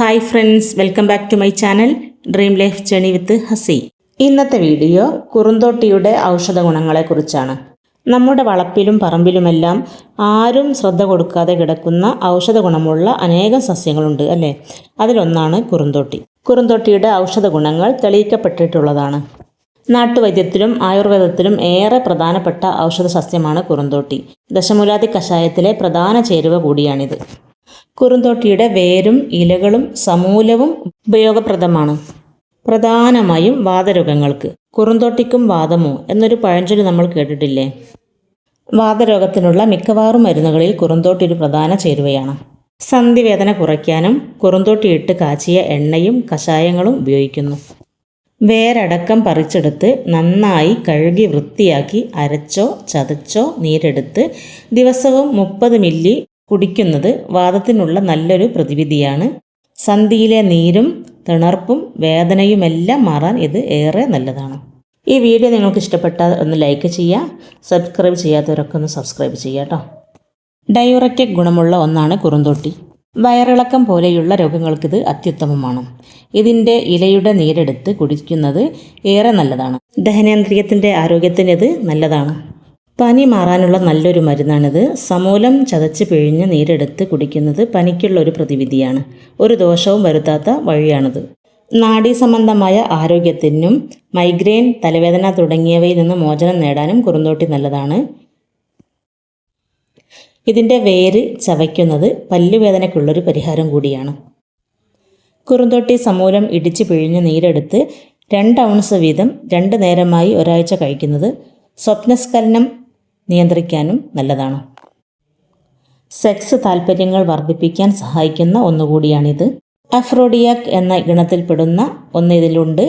Hi friends, welcome back to my channel dream life journey with Hasi. ഇന്നത്തെ video കുറുന്തോട്ടിയുടെ ഔഷധ ഗുണങ്ങളെക്കുറിച്ചാണ്. നമ്മുടെ വളപ്പിലും പറമ്പിലുമെല്ലാം ആരും ശ്രദ്ധ കൊടുക്കാതെ കിടക്കുന്ന ഔഷധ ഗുണമുള്ള അനേകം സസ്യങ്ങളുണ്ട് അല്ലേ? അതിലൊന്നാണ് കുറുന്തോട്ടി. കുറുന്തോട്ടിയുടെ ഔഷധ ഗുണങ്ങൾ തെളിയിക്കപ്പെട്ടിട്ടുള്ളതാണ്. നാട്ടുവൈദ്യത്തിലും ആയുർവേദത്തിലും ഏറെ പ്രധാനപ്പെട്ട ഔഷധ സസ്യമാണ് കുറുന്തോട്ടി. ദശമൂലാദി കഷായത്തിലെ പ്രധാന ചേരുവ കൂടിയാണിത്. കുറുന്തോട്ടിയുടെ വേരും ഇലകളും സമൂലവും ഉപയോഗപ്രദമാണ്, പ്രധാനമായും വാതരോഗങ്ങൾക്ക്. കുറുന്തോട്ടിക്കും വാതമോ എന്നൊരു പഴഞ്ചൊല്ല് നമ്മൾ കേട്ടിട്ടില്ലേ? വാതരോഗത്തിനുള്ള മിക്കവാറും മരുന്നുകളിൽ കുറുന്തോട്ടി ഒരു പ്രധാന ചേരുവയാണ്. സന്ധിവേദന കുറയ്ക്കാനും കുറുന്തോട്ടി ഇട്ട് കാച്ചിയ എണ്ണയും കഷായങ്ങളും ഉപയോഗിക്കുന്നു. വേരടക്കം പറിച്ചെടുത്ത് നന്നായി കഴുകി വൃത്തിയാക്കി അരച്ചോ ചതച്ചോ നീരെടുത്ത് ദിവസവും 30 മില്ലി കുടിക്കുന്നത് വാതത്തിനുള്ള നല്ലൊരു പ്രതിവിധിയാണ്. സന്ധിയിലെ നീരും തിണർപ്പും വേദനയുമെല്ലാം മാറാൻ ഇത് ഏറെ നല്ലതാണ്. ഈ വീഡിയോ നിങ്ങൾക്ക് ഇഷ്ടപ്പെട്ടാൽ ഒന്ന് ലൈക്ക് ചെയ്യുക, സബ്സ്ക്രൈബ് ചെയ്യാത്തവരൊക്കെ ഒന്ന് സബ്സ്ക്രൈബ് ചെയ്യുക കേട്ടോ. ഡയൂററ്റിക് ഗുണമുള്ള ഒന്നാണ് കുറുന്തോട്ടി. വയറിളക്കം പോലെയുള്ള രോഗങ്ങൾക്കിത് അത്യുത്തമമാണ്. ഇതിൻ്റെ ഇലയുടെ നീരെടുത്ത് കുടിക്കുന്നത് ഏറെ നല്ലതാണ്. ദഹനേന്ദ്രിയത്തിൻ്റെ ആരോഗ്യത്തിന് ഇത് നല്ലതാണ്. പനി മാറാനുള്ള നല്ലൊരു മരുന്നാണിത്. സമൂലം ചതച്ച് പിഴിഞ്ഞ് നീരെടുത്ത് കുടിക്കുന്നത് പനിക്കുള്ള ഒരു പ്രതിവിധിയാണ്. ഒരു ദോഷവും വരുത്താത്ത വഴിയാണിത്. നാഡീസംബന്ധമായ ആരോഗ്യത്തിനും മൈഗ്രെയിൻ, തലവേദന തുടങ്ങിയവയിൽ നിന്ന് മോചനം നേടാനും കുറുന്തോട്ടി നല്ലതാണ്. ഇതിൻ്റെ വേര് ചവയ്ക്കുന്നത് പല്ലുവേദനയ്ക്കുള്ളൊരു പരിഹാരം കൂടിയാണ്. കുറുന്തോട്ടി സമൂലം ഇടിച്ച് പിഴിഞ്ഞ് നീരെടുത്ത് 2 ഔൺസ് വീതം 2 നേരമായി ഒരാഴ്ച കഴിക്കുന്നത് സ്വപ്നസ്ഖലനം നിയന്ത്രിക്കാനും നല്ലതാണ്. സെക്സ് താൽപ്പര്യങ്ങൾ വർദ്ധിപ്പിക്കാൻ സഹായിക്കുന്ന ഒന്നുകൂടിയാണിത്. അഫ്രോഡിയാക് എന്ന ഗണത്തിൽപ്പെടുന്ന ഒന്ന് ഇതിലുണ്ട്.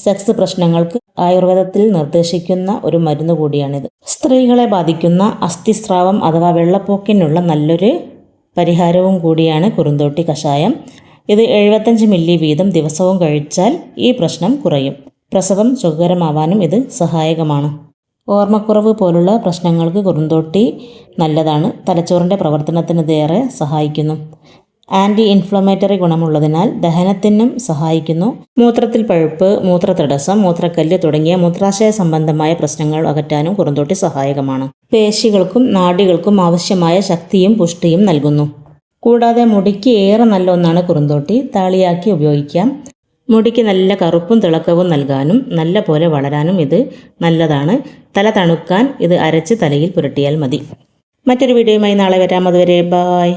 സെക്സ് പ്രശ്നങ്ങൾക്ക് ആയുർവേദത്തിൽ നിർദ്ദേശിക്കുന്ന ഒരു മരുന്ന് കൂടിയാണിത്. സ്ത്രീകളെ ബാധിക്കുന്ന അസ്ഥിസ്രാവം അഥവാ വെള്ളപ്പോക്കിനുള്ള നല്ലൊരു പരിഹാരവും കൂടിയാണ് കുറുന്തോട്ടി കഷായം. ഇത് 75 മില്ലി വീതം ദിവസവും കഴിച്ചാൽ ഈ പ്രശ്നം കുറയും. പ്രസവം സുഖകരമാവാനും ഇത് സഹായകമാണ്. ഓർമ്മക്കുറവ് പോലുള്ള പ്രശ്നങ്ങൾക്ക് കുറുന്തോട്ടി നല്ലതാണ്. തലച്ചോറിൻ്റെ പ്രവർത്തനത്തിന് ഇതേറെ സഹായിക്കുന്നു. ആൻറ്റി ഇൻഫ്ലമേറ്ററി ഗുണമുള്ളതിനാൽ ദഹനത്തിനും സഹായിക്കുന്നു. മൂത്രത്തിൽ പഴുപ്പ്, മൂത്രതടസ്സം, മൂത്രക്കല്ല് തുടങ്ങിയ മൂത്രാശയ സംബന്ധമായ പ്രശ്നങ്ങൾ അകറ്റാനും കുറുന്തോട്ടി സഹായകമാണ്. പേശികൾക്കും നാഡികൾക്കും ആവശ്യമായ ശക്തിയും പുഷ്ടിയും നൽകുന്നു. കൂടാതെ മുടിക്ക് ഏറെ നല്ല ഒന്നാണ് കുറുന്തോട്ടി. താളിയാക്കി ഉപയോഗിക്കാം. മുടിക്ക് നല്ല കറുപ്പും തിളക്കവും നൽകാനും നല്ല പോലെ വളരാനും ഇത് നല്ലതാണ്. തല തണുക്കാൻ ഇത് അരച്ച് തലയിൽ പുരട്ടിയാൽ മതി. മറ്റൊരു വീഡിയോയുമായി നാളെ വരാം. അതുവരെ ബായ്.